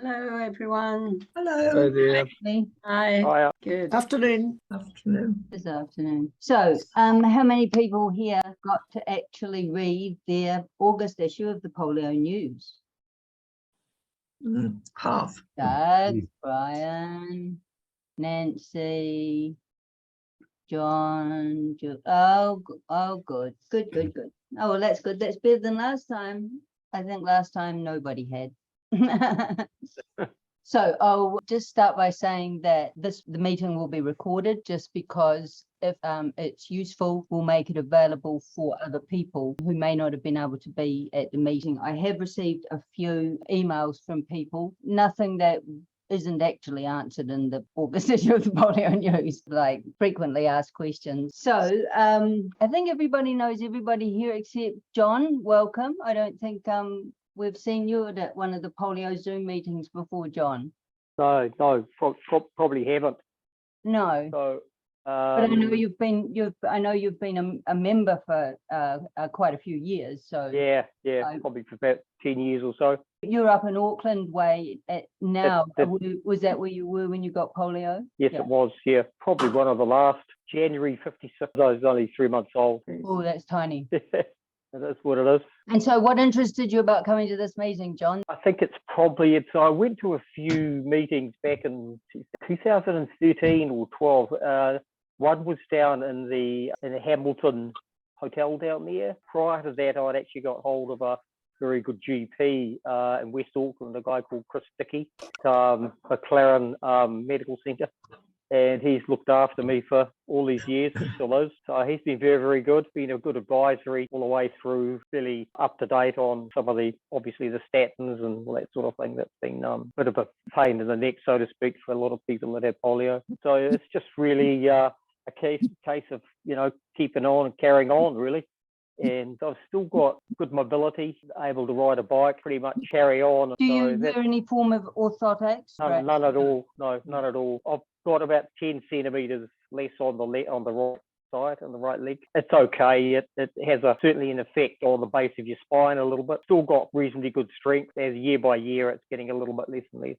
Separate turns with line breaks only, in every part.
Hello, everyone.
Hello.
Hi there.
Hi.
Hi.
Good.
Afternoon.
This afternoon. So, how many people here got to actually read their August issue of the Polio News?
Half.
Doug, Brian, Nancy, John. Good. Oh, well, that's good. That's better than last time. I think last time nobody had. So I'll just start by saying that the meeting will be recorded, just because if it's useful, we'll make it available for other people who may not have been able to be at the meeting. I have received a few emails from people, nothing that isn't actually answered in the August issue of the Polio News, like frequently asked questions. So I think everybody knows everybody here except John. Welcome. I don't think we've seen you at one of the Polio Zoom meetings before, John.
No, probably haven't.
No.
So,
but I know you've been a member for quite a few years. So
yeah, probably for about 10 years or so.
You're up in Auckland way now. Was that where you were when you got polio?
Yes, yeah. It was. Yeah, probably one of the last. January 56. I was only 3 months old.
Oh, that's tiny.
It is what it is.
And so what interested you about coming to this meeting, John?
I think I went to a few meetings back in 2013 or 12. One was down in the Hamilton Hotel down there. Prior to that, I'd actually got hold of a very good GP in West Auckland, a guy called Chris Dickey, McLaren Medical Centre. And he's looked after me for all these years, he still is. So he's been very, very good, been a good advisory all the way through, really up to date on some of obviously the statins and all that sort of thing. That's been a bit of a pain in the neck, so to speak, for a lot of people that have polio. So it's just really a case of, keeping on and carrying on, really. And I've still got good mobility, able to ride a bike, pretty much carry on.
Do you wear any form of orthotics?
None at all. No, none at all. I've got about 10 centimeters less on the right side, on the right leg. It's okay. It has certainly an effect on the base of your spine a little bit. Still got reasonably good strength. As year by year, it's getting a little bit less and less.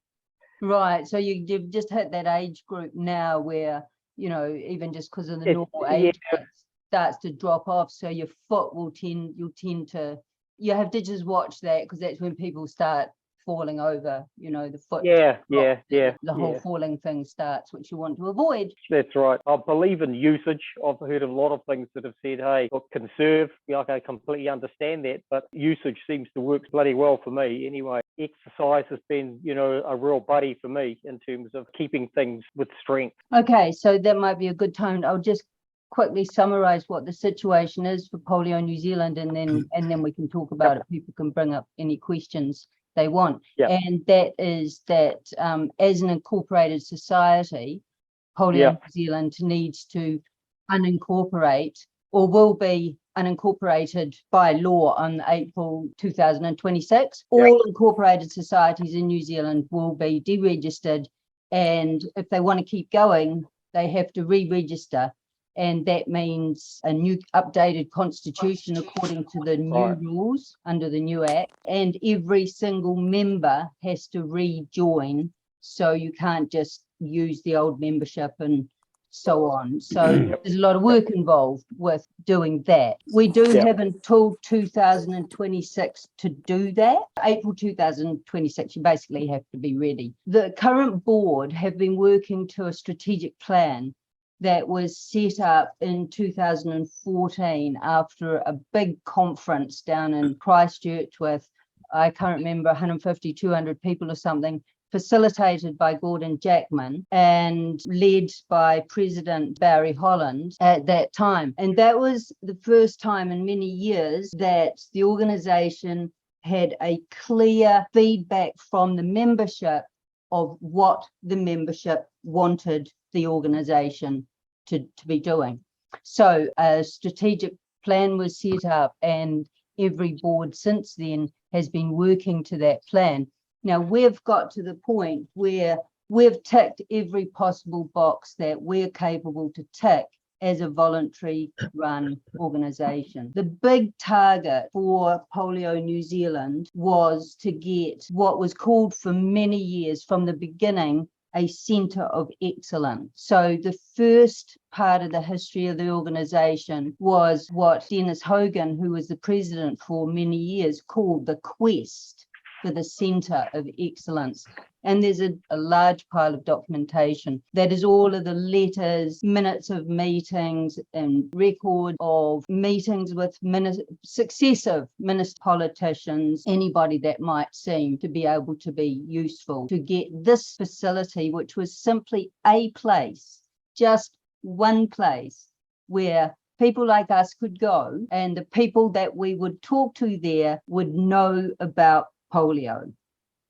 Right. So you've just hit that age group now where, even just because of the normal age, it starts to drop off. So your foot you'll tend to, you have to just watch that, because that's when people start falling over, the foot. The whole falling thing starts, which you want to avoid.
That's right. I believe in usage. I've heard a lot of things that have said, hey, look, conserve. I completely understand that, but usage seems to work bloody well for me anyway. Exercise has been, a real buddy for me in terms of keeping things with strength.
Okay, so that might be a good time. I'll just quickly summarize what the situation is for Polio New Zealand, and then we can talk about it. People can bring up any questions they want. And that is that as an incorporated society, Polio New Zealand needs to unincorporate, or will be unincorporated by law on April 2026. All incorporated societies in New Zealand will be deregistered, and if they want to keep going, they have to re-register. And that means a new updated constitution according to the new rules under the new act. And every single member has to rejoin. So you can't just use the old membership and so on. So there's a lot of work involved with doing that. We do have until 2026 to do that. April 2026, you basically have to be ready. The current board have been working to a strategic plan that was set up in 2014 after a big conference down in Christchurch with, I can't remember, 150, 200 people or something, facilitated by Gordon Jackman and led by President Barry Holland at that time. And that was the first time in many years that the organisation had a clear feedback from the membership of what the membership wanted the organisation to be doing. So a strategic plan was set up, and every board since then has been working to that plan. Now we've got to the point where we've ticked every possible box that we're capable to tick as a voluntary run organisation. The big target for Polio New Zealand was to get what was called for many years from the beginning a centre of excellence. So the first part of the history of the organisation was what Dennis Hogan, who was the president for many years, called the quest for the centre of excellence. And there's a large pile of documentation that is all of the letters, minutes of meetings, and record of meetings with successive minister politicians, anybody that might seem to be able to be useful to get this facility, which was simply a place, just one place where people like us could go, and the people that we would talk to there would know about polio.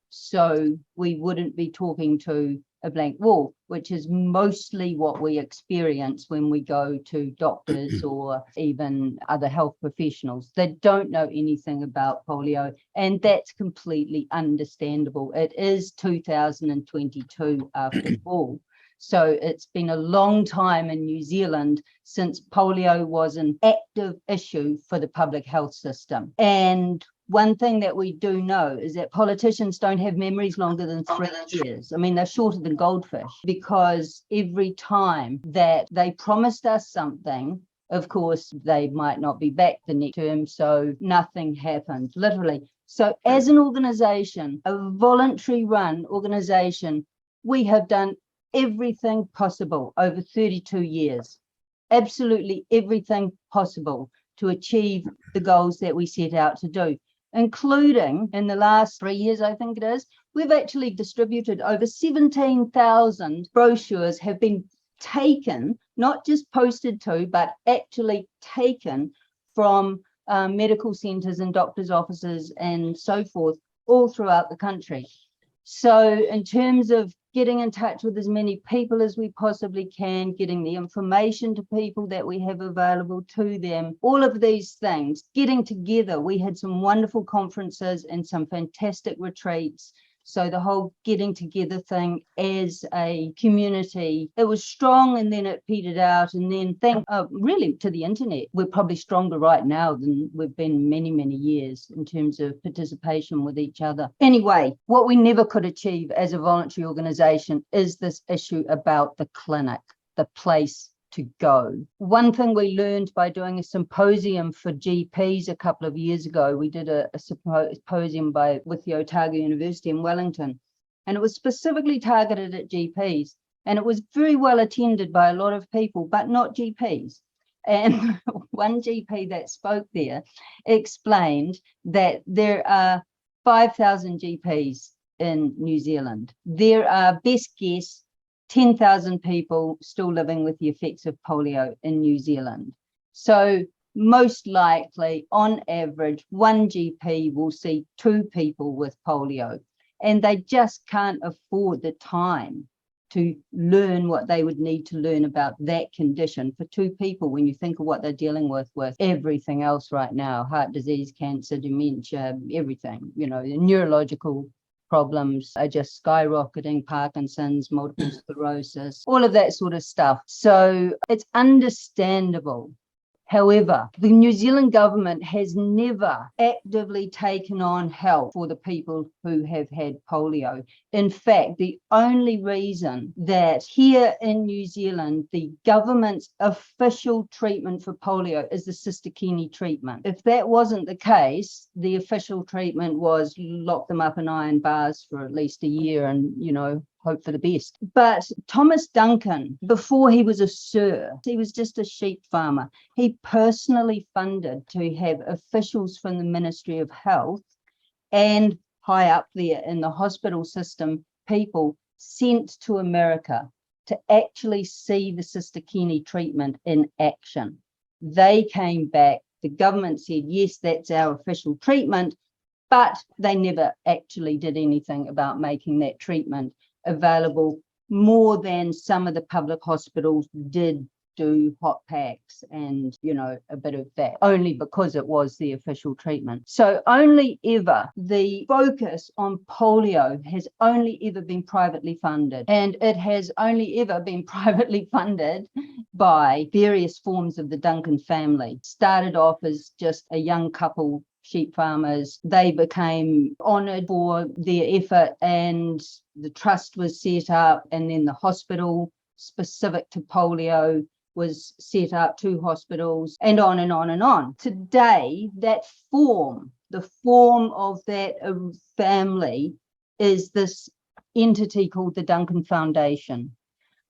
So we wouldn't be talking to a blank wall, which is mostly what we experience when we go to doctors or even other health professionals that don't know anything about polio. And that's completely understandable. It is 2022 after all. So it's been a long time in New Zealand since polio was an active issue for the public health system. And one thing that we do know is that politicians don't have memories longer than 3 years. I mean, they're shorter than goldfish, because every time that they promised us something, of course, they might not be back the next term, so nothing happened, literally. So as an organisation, a voluntary run organisation, we have done everything possible over 32 years, absolutely everything possible to achieve the goals that we set out to do, including in the last 3 years, I think it is, we've actually distributed over 17,000 brochures have been taken, not just posted to, but actually taken from medical centres and doctors' offices and so forth, all throughout the country. So in terms of getting in touch with as many people as we possibly can, getting the information to people that we have available to them, all of these things, getting together. We had some wonderful conferences and some fantastic retreats. So the whole getting together thing as a community, it was strong, and then it petered out, and then really to the internet. We're probably stronger right now than we've been many, many years in terms of participation with each other. Anyway, what we never could achieve as a voluntary organisation is this issue about the clinic, the place to go. One thing we learned by doing a symposium for GPs a couple of years ago, we did a symposium with the Otago University in Wellington, and it was specifically targeted at GPs, and it was very well attended by a lot of people, but not GPs. And one GP that spoke there explained that there are 5,000 GPs in New Zealand. There are, best guess, 10,000 people still living with the effects of polio in New Zealand. So most likely, on average, one GP will see 2 people with polio, and they just can't afford the time to learn what they would need to learn about that condition for 2 people when you think of what they're dealing with everything else right now, heart disease, cancer, dementia, everything, the neurological problems are just skyrocketing, Parkinson's, multiple sclerosis, all of that sort of stuff. So it's understandable. However, the New Zealand government has never actively taken on help for the people who have had polio. In fact, the only reason that here in New Zealand, the government's official treatment for polio is the cystokinin treatment. If that wasn't the case, the official treatment was lock them up in iron bars for at least a year and, hope for the best. But Thomas Duncan, before he was a Sir, he was just a sheep farmer. He personally funded to have officials from the Ministry of Health and high up there in the hospital system, people sent to America to actually see the cystokinin treatment in action. They came back, the government said, yes, that's our official treatment, but they never actually did anything about making that treatment available more than some of the public hospitals did do hot packs and, you know, a bit of that, only because it was the official treatment. So only ever the focus on polio has only ever been privately funded, and it has only ever been privately funded by various forms of the Duncan family. Started off as just a young couple, sheep farmers. They became honoured for their effort, and the trust was set up, and then the hospital specific to polio was set up, 2 hospitals, and on and on and on. Today, the form of that family is this entity called the Duncan Foundation.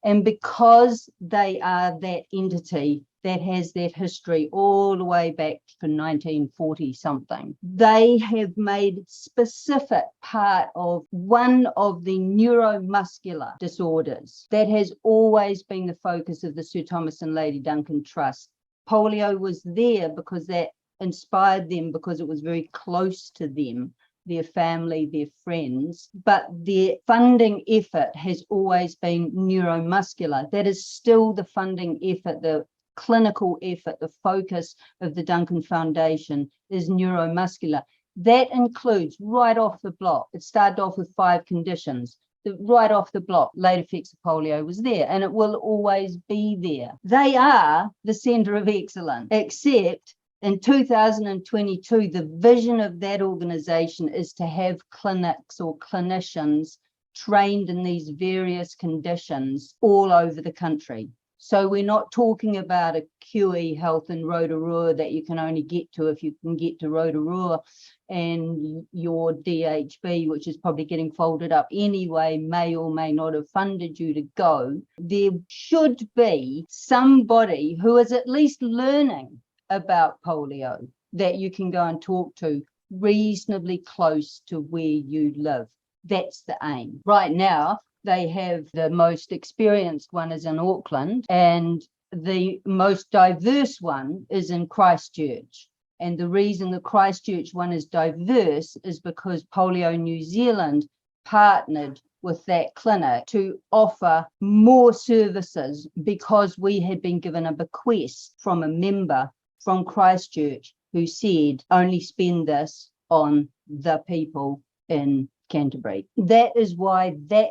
And because they are that entity that has that history all the way back to 1940 something, they have made specific part of one of the neuromuscular disorders that has always been the focus of the Sir Thomas and Lady Duncan Trust. Polio was there because that inspired them, because it was very close to them, their family, their friends, but their funding effort has always been neuromuscular. That is still the funding effort, the clinical effort, the focus of the Duncan Foundation is neuromuscular. That includes right off the block. It started off with 5 conditions. Right off the block, late effects of polio was there, and it will always be there. They are the centre of excellence, except in 2022, the vision of that organisation is to have clinics or clinicians trained in these various conditions all over the country. So we're not talking about a QE health in Rotorua that you can only get to if you can get to Rotorua, and your DHB, which is probably getting folded up anyway, may or may not have funded you to go. There should be somebody who is at least learning about polio that you can go and talk to reasonably close to where you live. That's the aim. Right now, they have the most experienced one is in Auckland, and the most diverse one is in Christchurch. And the reason the Christchurch one is diverse is because Polio New Zealand partnered with that clinic to offer more services, because we had been given a bequest from a member from Christchurch who said only spend this on the people in Canterbury. That is why that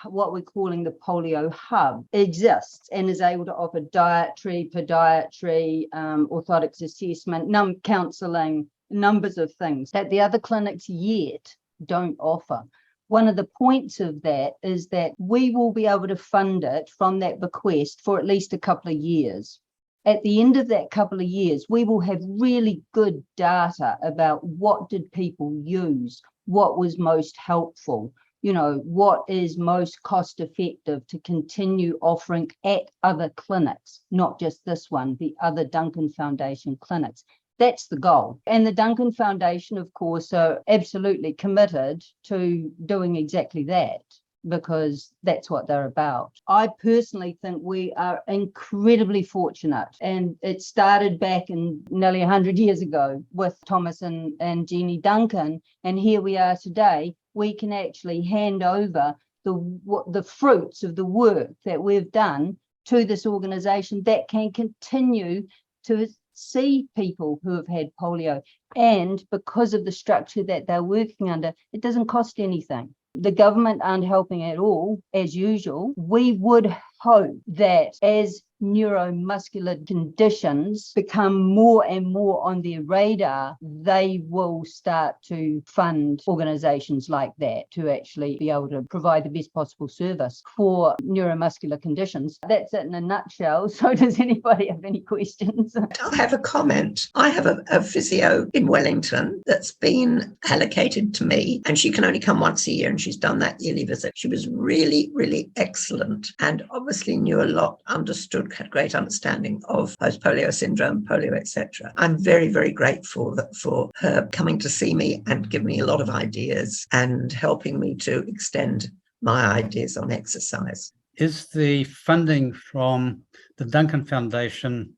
what we're calling the polio hub exists and is able to offer dietary, podiatry, orthotics assessment, counselling, numbers of things that the other clinics yet don't offer. One of the points of that is that we will be able to fund it from that bequest for at least a couple of years. At the end of that couple of years, we will have really good data about what did people use, what was most helpful, you know, what is most cost effective to continue offering at other clinics, not just this one, the other Duncan Foundation clinics. That's the goal. And the Duncan Foundation, of course, are absolutely committed to doing exactly that, because that's what they're about. I personally think we are incredibly fortunate, and it started back in nearly 100 years ago with Thomas and Jeannie Duncan, and here we are today. We can actually hand over the fruits of the work that we've done to this organisation that can continue to see people who have had polio. And because of the structure that they're working under, it doesn't cost anything. The government aren't helping at all, as usual. We would hope that as neuromuscular conditions become more and more on their radar, they will start to fund organisations like that to actually be able to provide the best possible service for neuromuscular conditions. That's it in a nutshell. So does anybody have any questions?
I'll have a comment. I have a physio in Wellington that's been allocated to me, and she can only come once a year, and she's done that yearly visit. She was really, really excellent, and obviously knew a lot, understood, had great understanding of post-polio syndrome, polio, etc. I'm very, very grateful for her coming to see me and give me a lot of ideas and helping me to extend my ideas on exercise.
Is the funding from the Duncan Foundation,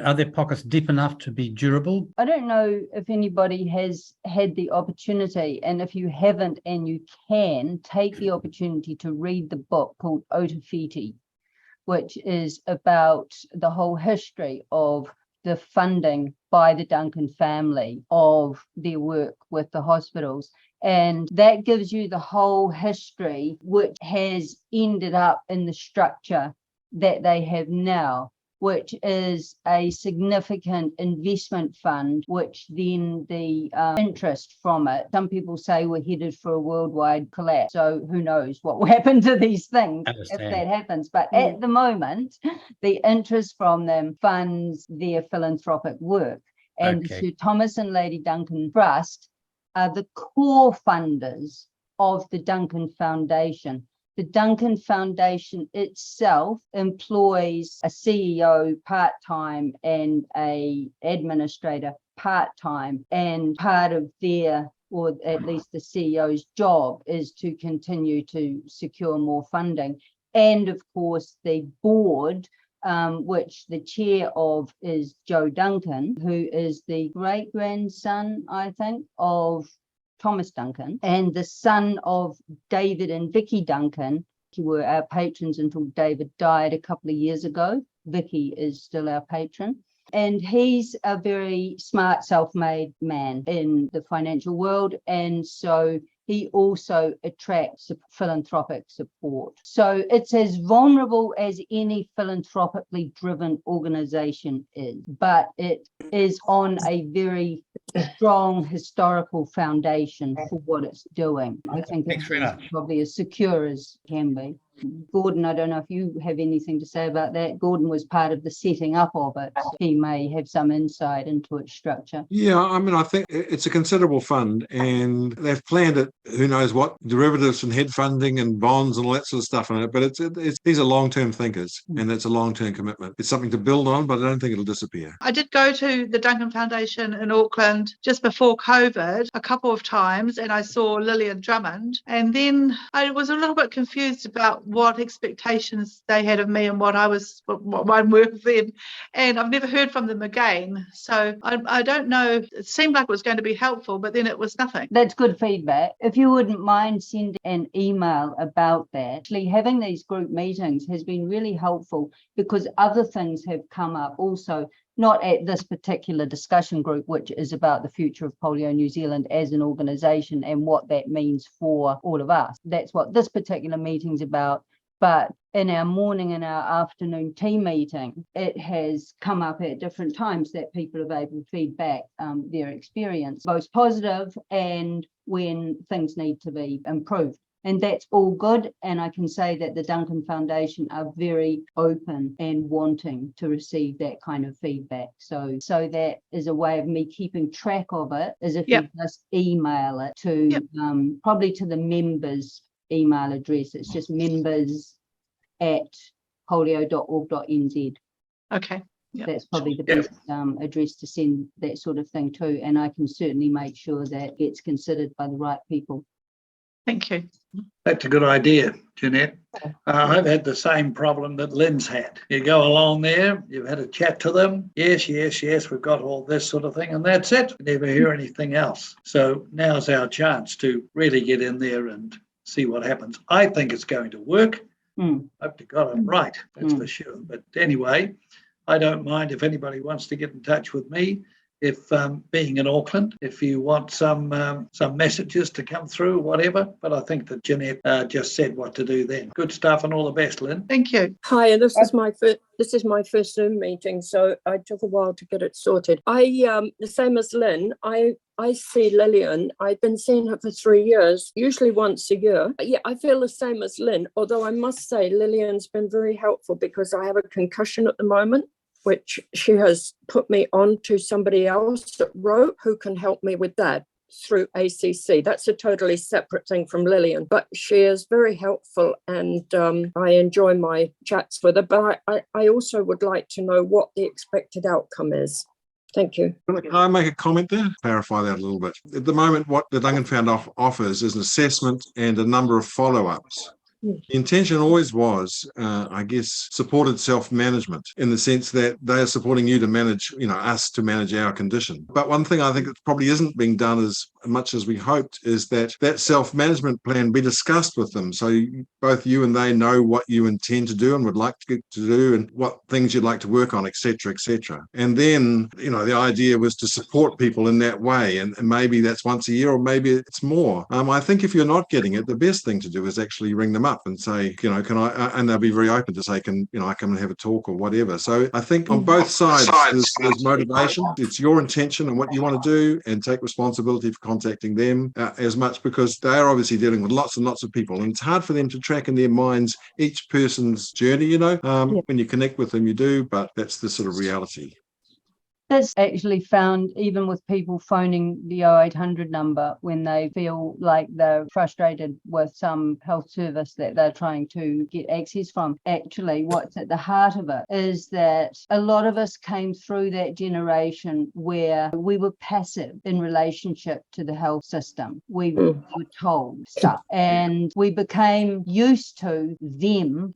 are their pockets deep enough to be durable?
I don't know if anybody has had the opportunity, and if you haven't and you can, take the opportunity to read the book called Otafiti, which is about the whole history of the funding by the Duncan family of their work with the hospitals. And that gives you the whole history, which has ended up in the structure that they have now, which is a significant investment fund, which then the interest from it, some people say we're headed for a worldwide collapse. So who knows what will happen to these things if that happens. But at the moment, the interest from them funds their philanthropic work. And the Sir Thomas and Lady Duncan Trust are the core funders of the Duncan Foundation. The Duncan Foundation itself employs a CEO part-time and an administrator part-time, and part of their, or at least the CEO's job, is to continue to secure more funding. And of course, the board, which the chair of is Joe Duncan, who is the great-grandson, I think, of Thomas Duncan, and the son of David and Vicky Duncan, who were our patrons until David died a couple of years ago. Vicky is still our patron. And he's a very smart, self-made man in the financial world. And so he also attracts philanthropic support. So it's as vulnerable as any philanthropically driven organization is, but it is on a very strong historical foundation for what it's doing. I think it's probably as secure as can be. Gordon, I don't know if you have anything to say about that. Gordon was part of the setting up of it. He may have some insight into its structure.
Yeah, I mean, I think it's a considerable fund, and they've planned it, who knows what, derivatives and hedge funding and bonds and all that sort of stuff in it. But it's these are long-term thinkers, and it's a long-term commitment. It's something to build on, but I don't think it'll disappear.
I did go to the Duncan Foundation in Auckland just before COVID a couple of times, and I saw Lillian Drummond. And then I was a little bit confused about what expectations they had of me and what my work then. And I've never heard from them again. So I don't know. It seemed like it was going to be helpful, but then it was nothing.
That's good feedback. If you wouldn't mind sending an email about that. Actually, having these group meetings has been really helpful because other things have come up also, not at this particular discussion group, which is about the future of Polio New Zealand as an organisation and what that means for all of us. That's what this particular meeting's about. But in our morning and our afternoon team meeting, it has come up at different times that people have able to feed back their experience, both positive and when things need to be improved. And that's all good. And I can say that the Duncan Foundation are very open and wanting to receive that kind of feedback. So that is a way of me keeping track of it, is if you just email it to probably to the members' email address. It's just members@polio.org.nz.
Okay. Yep.
That's probably the best address to send that sort of thing to. And I can certainly make sure that gets considered by the right people.
Thank you.
That's a good idea, Jeanette. I've had the same problem that Lynn's had. You go along there, you've had a chat to them. Yes, we've got all this sort of thing, and that's it. You never hear anything else. So now's our chance to really get in there and see what happens. I think it's going to work. Hope to God I'm right, that's for sure. But anyway, I don't mind if anybody wants to get in touch with me. If being in Auckland, if you want some messages to come through, whatever. But I think that Jeanette just said what to do then. Good stuff, and all the best, Lynn.
Thank you.
Hi, and this is my first Zoom meeting, so I took a while to get it sorted. The same as Lynn, I see Lillian. I've been seeing her for 3 years, usually once a year. Yeah, I feel the same as Lynn, although I must say Lillian's been very helpful because I have a concussion at the moment, which she has put me on to somebody else at Rope who can help me with that through ACC. That's a totally separate thing from Lillian, but she is very helpful, and I enjoy my chats with her. But I also would like to know what the expected outcome is. Thank you.
Can I make a comment there? Clarify that a little bit. At the moment, what the Duncan Found offers is an assessment and a number of follow-ups. The intention always was, I guess, supported self-management in the sense that they are supporting you to manage, us to manage our condition. But one thing I think that probably isn't being done as much as we hoped is that self-management plan be discussed with them. So both you and they know what you intend to do and would like to do and what things you'd like to work on, etc., etc. And then, the idea was to support people in that way. And maybe that's once a year or maybe it's more. I think if you're not getting it, the best thing to do is actually ring them up and say, can I, and they'll be very open to say, I come and have a talk or whatever. So I think on both sides, there's motivation. It's your intention and what you want to do, and take responsibility for contacting them as much, because they are obviously dealing with lots and lots of people. And it's hard for them to track in their minds each person's journey, when you connect with them, you do, but that's the sort of reality.
That's actually found even with people phoning the 0800 number when they feel like they're frustrated with some health service that they're trying to get access from. Actually, what's at the heart of it is that a lot of us came through that generation where we were passive in relationship to the health system. We were told stuff and we became used to them,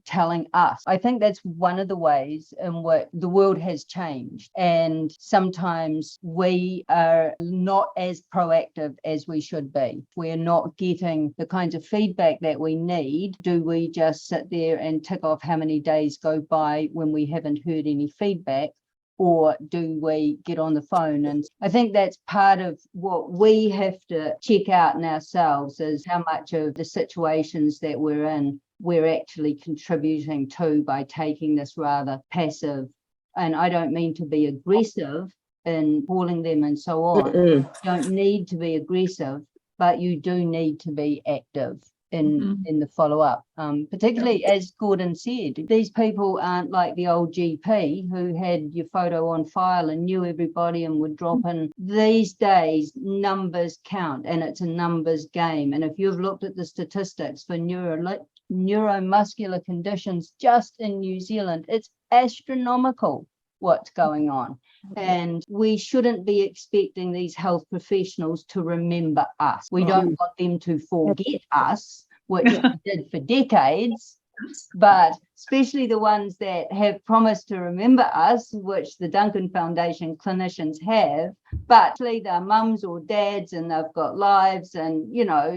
telling us. I think that's one of the ways in which the world has changed. And sometimes we are not as proactive as we should be. We're not getting the kinds of feedback that we need. Do we just sit there and tick off how many days go by when we haven't heard any feedback? Or do we get on the phone? And I think that's part of what we have to check out in ourselves, is how much of the situations that we're in, we're actually contributing to by taking this rather passive. And I don't mean to be aggressive in calling them and so on. You don't need to be aggressive, but you do need to be active in the follow-up. Particularly, as Gordon said, these people aren't like the old GP who had your photo on file and knew everybody and would drop in. These days, numbers count, and it's a numbers game. And if you've looked at the statistics for neuromuscular conditions just in New Zealand, it's astronomical what's going on. And we shouldn't be expecting these health professionals to remember us. We don't want them to forget us, which we did for decades, but especially the ones that have promised to remember us, which the Duncan Foundation clinicians have, but actually they're mums or dads and they've got lives, and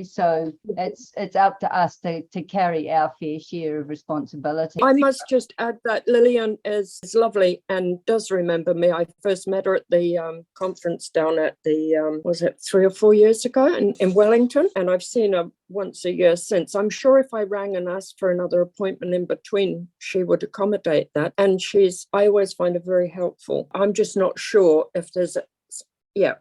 so it's up to us to carry our fair share of responsibility.
I must just add that Lillian is lovely and does remember me. I first met her at the conference down at the was it 3 or 4 years ago in Wellington, and I've seen her once a year since. I'm sure if I rang and asked for another appointment in between, she would accommodate that, and I always find her very helpful. I'm just not sure if there's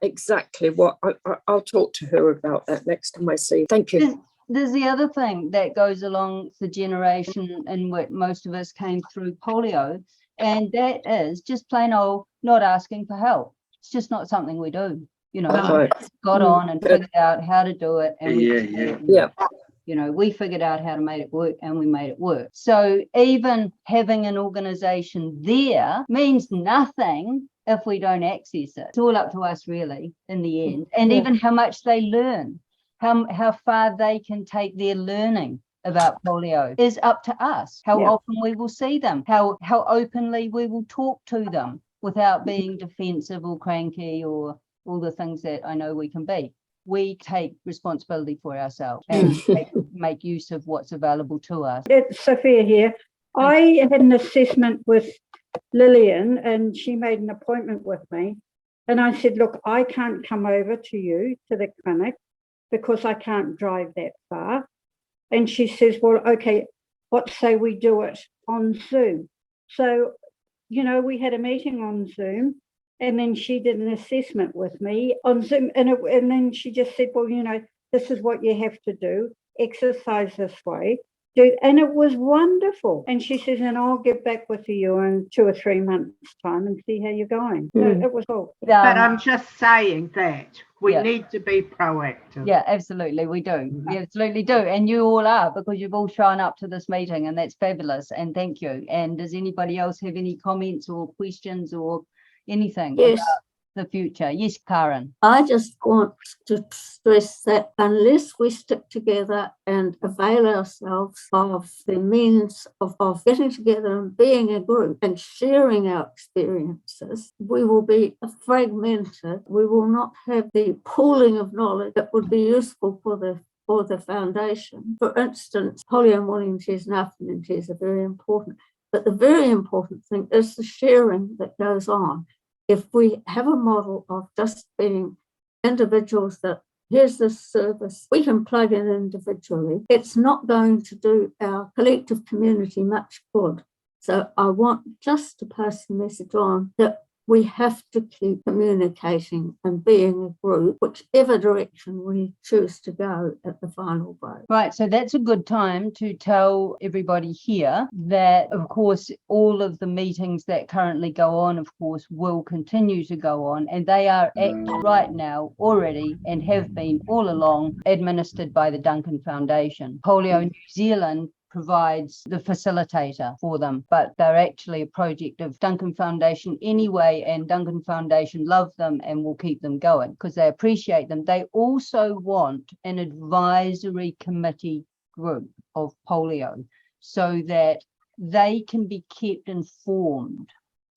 exactly what I'll talk to her about that next time I see her. Thank you.
There's the other thing that goes along the generation in which most of us came through polio, and that is just plain old not asking for help. It's just not something we do.
Right.
Got on and figured out how to do it, and we figured out how to make it work, and we made it work. So even having an organization there means nothing if we don't access it. It's all up to us, really, in the end. And even how much they learn, how far they can take their learning about polio is up to us. How often we will see them, how openly we will talk to them without being defensive or cranky or all the things that I know we can be. We take responsibility for ourselves and make use of what's available to us.
It's Sophia here. I had an assessment with Lillian and she made an appointment with me. And I said, look, I can't come over to you, to the clinic, because I can't drive that far. And she says, well, okay, what say we do it on Zoom? So, we had a meeting on Zoom. And then she did an assessment with me on Zoom. And then she just said, well, this is what you have to do. Exercise this way. And it was wonderful. And she says, and I'll get back with you in 2 or 3 months' time and see how you're going. So it was all.
But I'm just saying that we need to be proactive.
Yeah, absolutely. We do. We absolutely do. And you all are, because you've all shown up to this meeting, and that's fabulous. And thank you. And does anybody else have any comments or questions or anything?
Yes.
the future. Yes, Karen.
I just want to stress that unless we stick together and avail ourselves of the means of getting together and being a group and sharing our experiences, we will be fragmented. We will not have the pooling of knowledge that would be useful for the foundation. For instance, polio and Wellingtons and afternoon are very important. But the very important thing is the sharing that goes on. If we have a model of just being individuals that here's this service, we can plug in individually, it's not going to do our collective community much good. So I want just to pass the message on that we have to keep communicating and being a group, whichever direction we choose to go at the final vote.
Right, so that's a good time to tell everybody here that, of course, all of the meetings that currently go on, of course, will continue to go on, and they are right now already and have been all along administered by the Duncan Foundation. Polio New Zealand provides the facilitator for them, but they're actually a project of Duncan Foundation anyway, and Duncan Foundation love them and will keep them going because they appreciate them. They also want an advisory committee group of polio so that they can be kept informed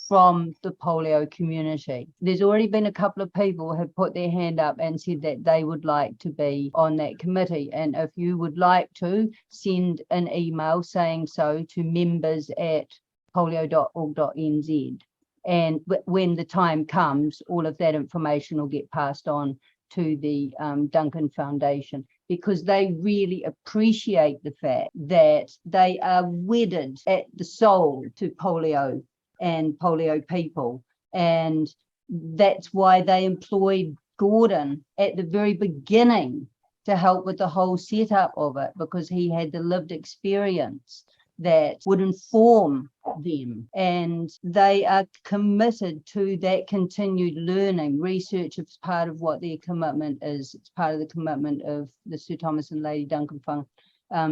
from the polio community. There's already been a couple of people who have put their hand up and said that they would like to be on that committee. And if you would like to, send an email saying so to members@polio.org.nz. And when the time comes, all of that information will get passed on to the Duncan Foundation, because they really appreciate the fact that they are wedded at the soul to polio and polio people, and that's why they employed Gordon at the very beginning to help with the whole setup of it, because he had the lived experience that would inform them, and they are committed to that continued learning. Research is part of what their commitment is. It's part of the commitment of the Sir Thomas and Lady Duncan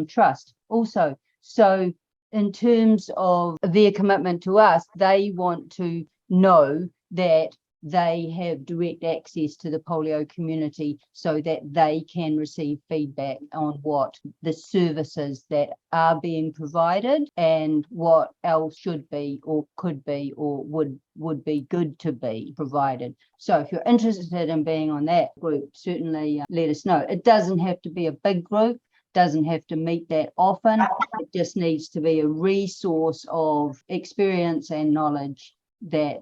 Trust also. So in terms of their commitment to us, they want to know that they have direct access to the polio community so that they can receive feedback on what the services that are being provided and what else should be or could be or would be good to be provided. So if you're interested in being on that group, certainly let us know. It doesn't have to be a big group, doesn't have to meet that often. It just needs to be a resource of experience and knowledge that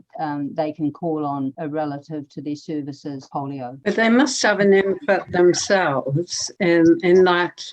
they can call on relative to their services, polio.
But they must have an input themselves in that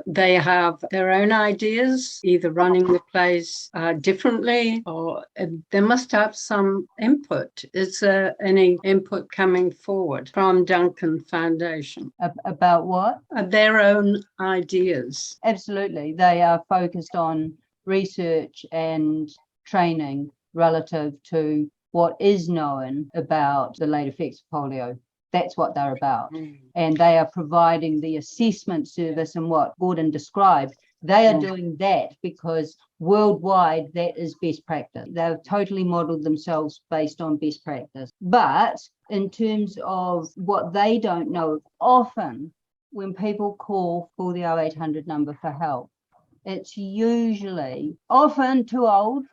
they have their own ideas, either running the place differently, or they must have some input. Is there any input coming forward from Duncan Foundation?
About what?
Their own ideas.
Absolutely. They are focused on research and training relative to what is known about the late effects of polio. That's what they're about. And they are providing the assessment service and what Gordon described. They are doing that because worldwide that is best practice. They've totally modeled themselves based on best practice. But in terms of what they don't know, often when people call for the 0800 number for help, it's usually often too old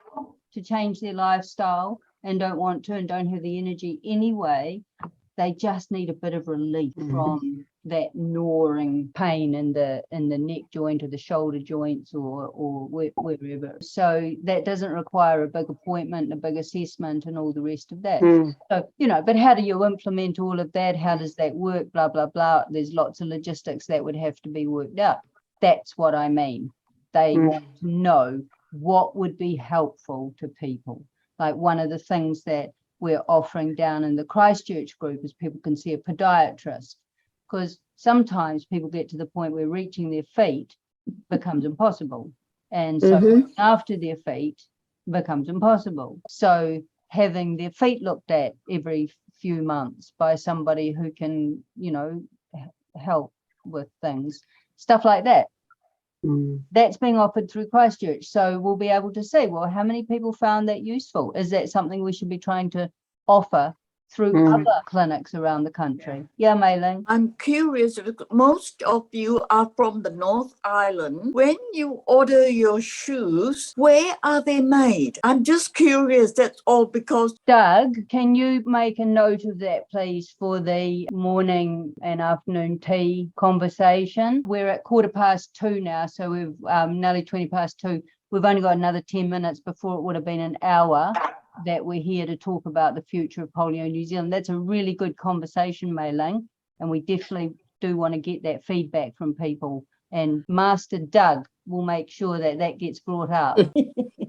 to change their lifestyle and don't want to and don't have the energy anyway. They just need a bit of relief from that gnawing pain in the neck joint or the shoulder joints or wherever. So that doesn't require a big appointment, a big assessment and all the rest of that. So, but how do you implement all of that? How does that work? Blah, blah, blah. There's lots of logistics that would have to be worked out. That's what I mean. They want to know what would be helpful to people. Like one of the things that we're offering down in the Christchurch group is people can see a podiatrist, because sometimes people get to the point where reaching their feet becomes impossible. And so after their feet becomes impossible. So having their feet looked at every few months by somebody who can, help with things, stuff like that. That's being offered through Christchurch. So we'll be able to see, well, how many people found that useful? Is that something we should be trying to offer through other clinics around the country. Yeah, Mei-Ling?
I'm curious, most of you are from the North Island. When you order your shoes, where are they made? I'm just curious, that's all, because...
Doug, can you make a note of that, please, for the morning and afternoon tea conversation? We're at 2:15 now, so we've nearly 2:20. We've only got another 10 minutes before it would have been an hour that we're here to talk about the future of polio New Zealand. That's a really good conversation, Mei-Ling, and we definitely do want to get that feedback from people. And Master Doug will make sure that that gets brought up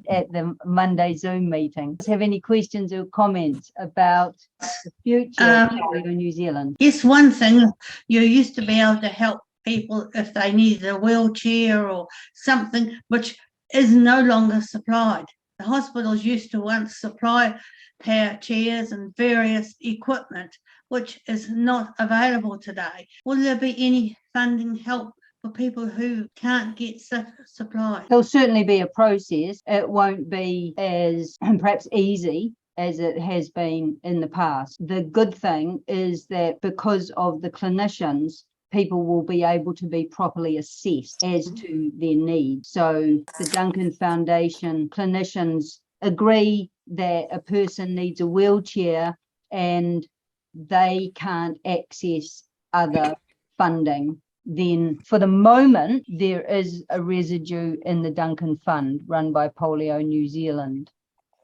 at the Monday Zoom meeting. Have any questions or comments about the future of polio New Zealand?
Yes, one thing, you used to be able to help people if they needed a wheelchair or something, which is no longer supplied. The hospitals used to once supply power chairs and various equipment, which is not available today. Will there be any funding help for people who can't get supplies?
There'll certainly be a process. It won't be as perhaps easy as it has been in the past. The good thing is that because of the clinicians, people will be able to be properly assessed as to their needs. So the Duncan Foundation clinicians agree that a person needs a wheelchair and they can't access other funding. Then for the moment, there is a residue in the Duncan Fund run by Polio New Zealand.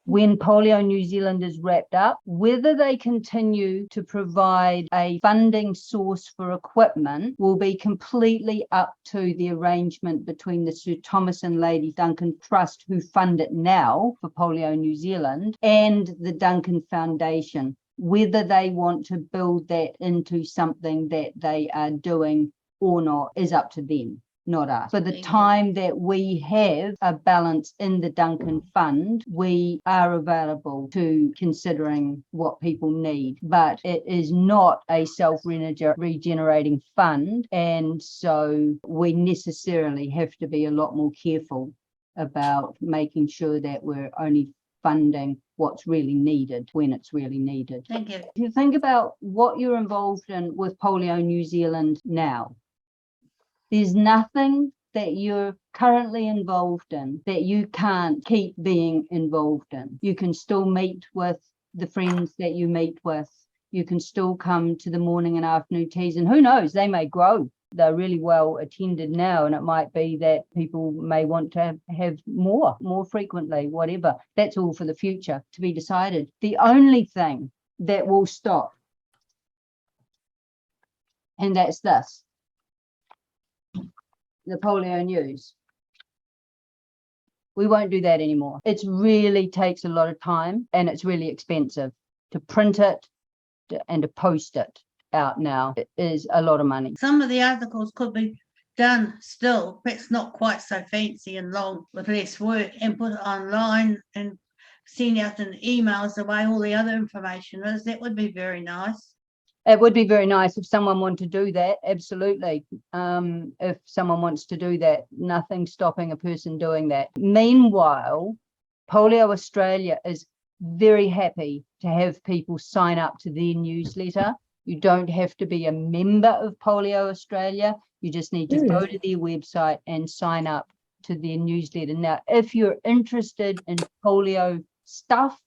When Polio New Zealand is wrapped up, whether they continue to provide a funding source for equipment will be completely up to the arrangement between the Sir Thomas and Lady Duncan Trust, who fund it now for Polio New Zealand, and the Duncan Foundation. Whether they want to build that into something that they are doing or not is up to them, not us. For the time that we have a balance in the Duncan Fund, we are available to considering what people need, but it is not a self-regenerating fund, and so we necessarily have to be a lot more careful about making sure that we're only funding what's really needed when it's really needed.
Thank you.
If you think about what you're involved in with Polio New Zealand now, there's nothing that you're currently involved in that you can't keep being involved in. You can still meet with the friends that you meet with. You can still come to the morning and afternoon teas, and who knows, they may grow. They're really well attended now, and it might be that people may want to have more frequently, whatever. That's all for the future to be decided. The only thing that will stop, and that's this, the Polio News. We won't do that anymore. It really takes a lot of time and it's really expensive to print it and to post it out now. It is a lot of money.
Some of the articles could be done still, perhaps not quite so fancy and long with less work, and put it online and send out in emails the way all the other information is. That would be very nice.
It would be very nice if someone wanted to do that, absolutely. If someone wants to do that, nothing stopping a person doing that. Meanwhile, Polio Australia is very happy to have people sign up to their newsletter. You don't have to be a member of Polio Australia. You just need to go to their website and sign up to their newsletter. Now, if you're interested in polio stuff,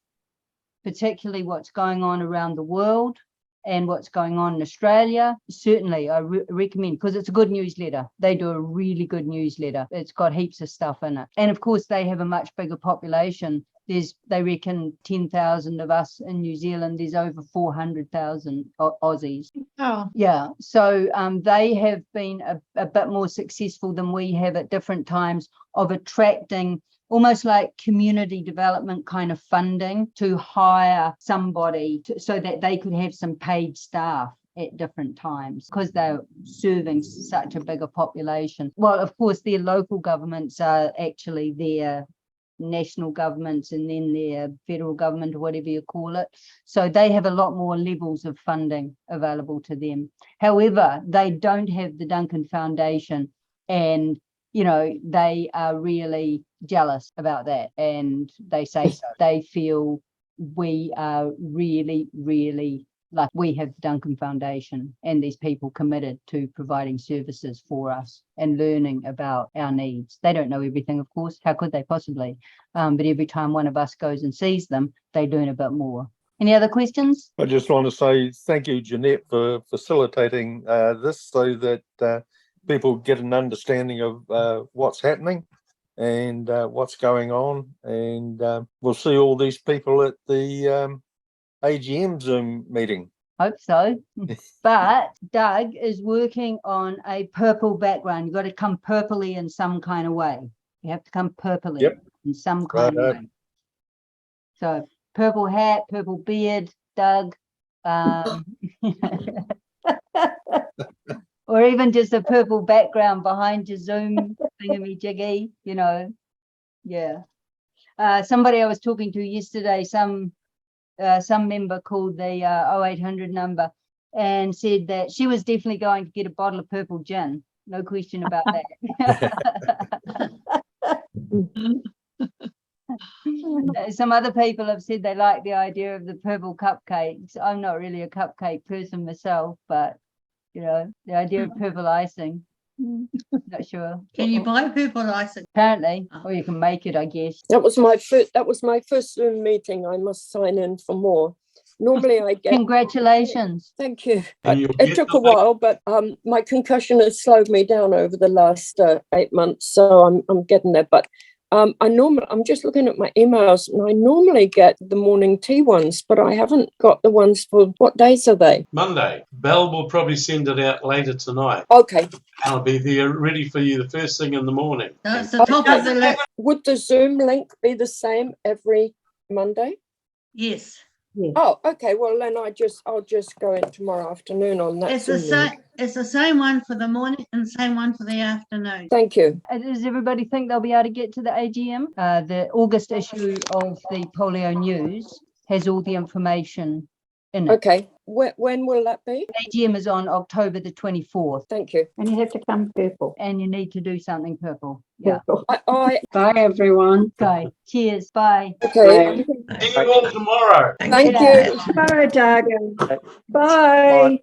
particularly what's going on around the world, and what's going on in Australia, certainly I recommend, because it's a good newsletter. They do a really good newsletter. It's got heaps of stuff in it. And of course, they have a much bigger population. They reckon 10,000 of us in New Zealand. There's over 400,000 Aussies.
Oh.
Yeah, so they have been a bit more successful than we have at different times of attracting almost like community development kind of funding to hire somebody so that they could have some paid staff at different times because they're serving such a bigger population. Well, of course, their local governments are actually their national governments and then their federal government or whatever you call it. So they have a lot more levels of funding available to them. However, they don't have the Duncan Foundation, and you know, they are really jealous about that, and they say so. They feel we are really, really, like, we have the Duncan Foundation and these people committed to providing services for us and learning about our needs. They don't know everything, of course. How could they possibly? But every time one of us goes and sees them, they learn a bit more. Any other questions?
I just want to say thank you, Jeanette, for facilitating this so that people get an understanding of what's happening and what's going on. And we'll see all these people at the AGM Zoom meeting.
Hope so. But Doug is working on a purple background. You've got to come purpley in some kind of way. You have to come purpley in some kind of way. So purple hat, purple beard, Doug. Or even just a purple background behind your Zoom thingamajiggy, you know. Yeah. Somebody I was talking to yesterday, some member called the 0800 number and said that she was definitely going to get a bottle of purple gin. No question about that. Some other people have said they like the idea of the purple cupcakes. I'm not really a cupcake person myself, but you know, the idea of purple icing. Not sure.
Can you buy purple icing?
Apparently, or you can make it, I guess.
That was my first Zoom meeting. I must sign in for more. Normally I get...
Congratulations.
Thank you. It took a while, but my concussion has slowed me down over the last 8 months, so I'm getting there. But I'm just looking at my emails, and I normally get the morning tea ones, but I haven't got the ones for, what days are they?
Monday. Belle will probably send it out later tonight.
Okay.
I'll be there ready for you the first thing in the morning.
That's the top of the list.
Would the Zoom link be the same every Monday?
Yes.
Oh, okay. Well, then I'll just go in tomorrow afternoon on that.
It's the same. It's the same one for the morning and the same one for the afternoon.
Thank you.
Does everybody think they'll be able to get to the AGM? The August issue of the Polio News has all the information in it.
Okay. When will that be?
AGM is on October the 24th.
Thank you.
And you have to come purple.
And you need to do something purple. Yeah.
Bye,
everyone.
Okay. Cheers. Bye.
Okay.
See you all tomorrow.
Thank you.
Bye, Doug. Bye.